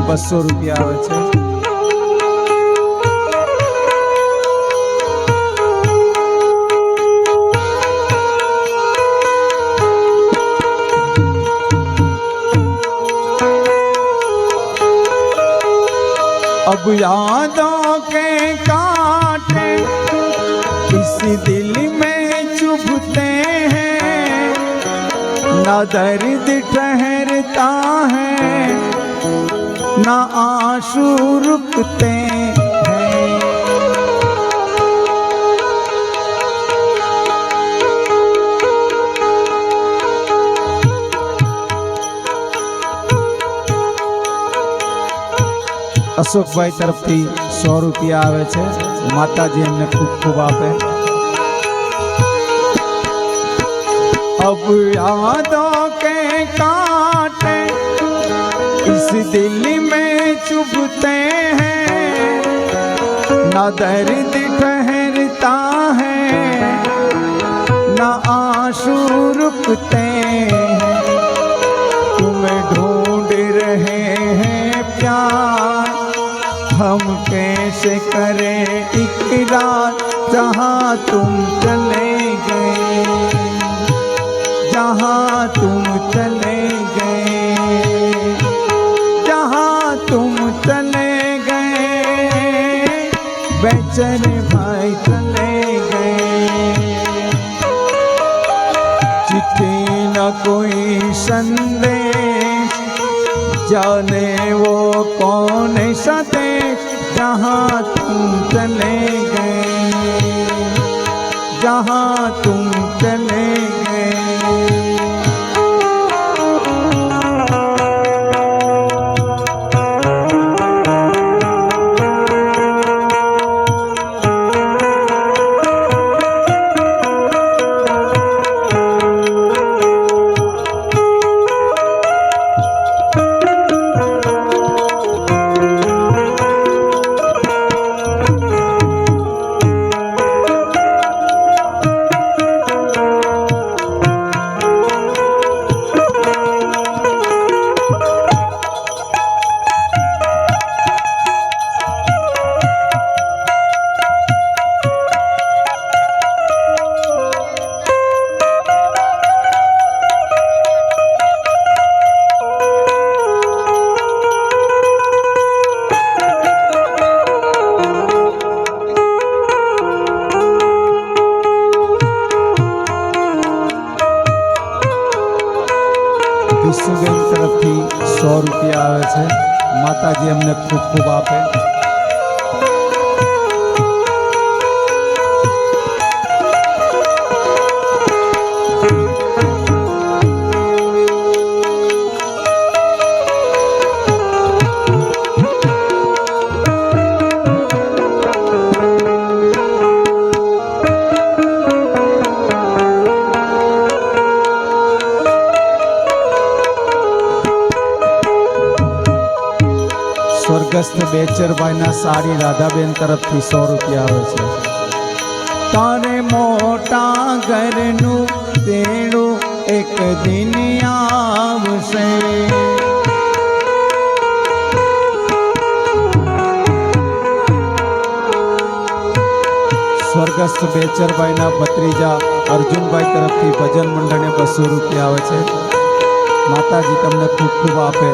200 રૂપિયા આવે છે। अब यादों के कांटे इस दिल में चुभते हैं, ना दर्द ठहरता है ना आंसू रुकते हैं। अशोक भाई तरफ थी 100 रुपया आवे छे। माताजी हमने खूब खूब आपे। अब यादों के कांटे इस दिल में चुभते हैं, ना दर्द ठहरता है ना आंसू रुकते हैं। तुम्हें ढूंढ रहे हैं प्यार, हम कैसे करें इकरार, जहाँ तुम चले गए, जहाँ तुम चले गए, जहाँ तुम चले गए, बेचारे भाई चले गए। चिट्ठी न कोई संदेश, जाने वो कौन सा देश, जहाँ तुम चले गए, जहाँ तुम चले गए। विश्वबेन तरफ थी 100 रुपया आवे छे। माताजी हमने खूब खूब आपे। स्वर्गस्थ बेचरभाई ना साड़ी राधाबेन तरफ थी 100 रुपया आवे छे। तारे मोटा घरनु तेड़ो एक दिन आवशे, स्वर्गस्थ बेचरभाई ना भत्रीजा अर्जुनभाई तरफ थी भजन मंडळ ने 200 रुपया आवे छे। माताजी तमने खूब खूब आपे।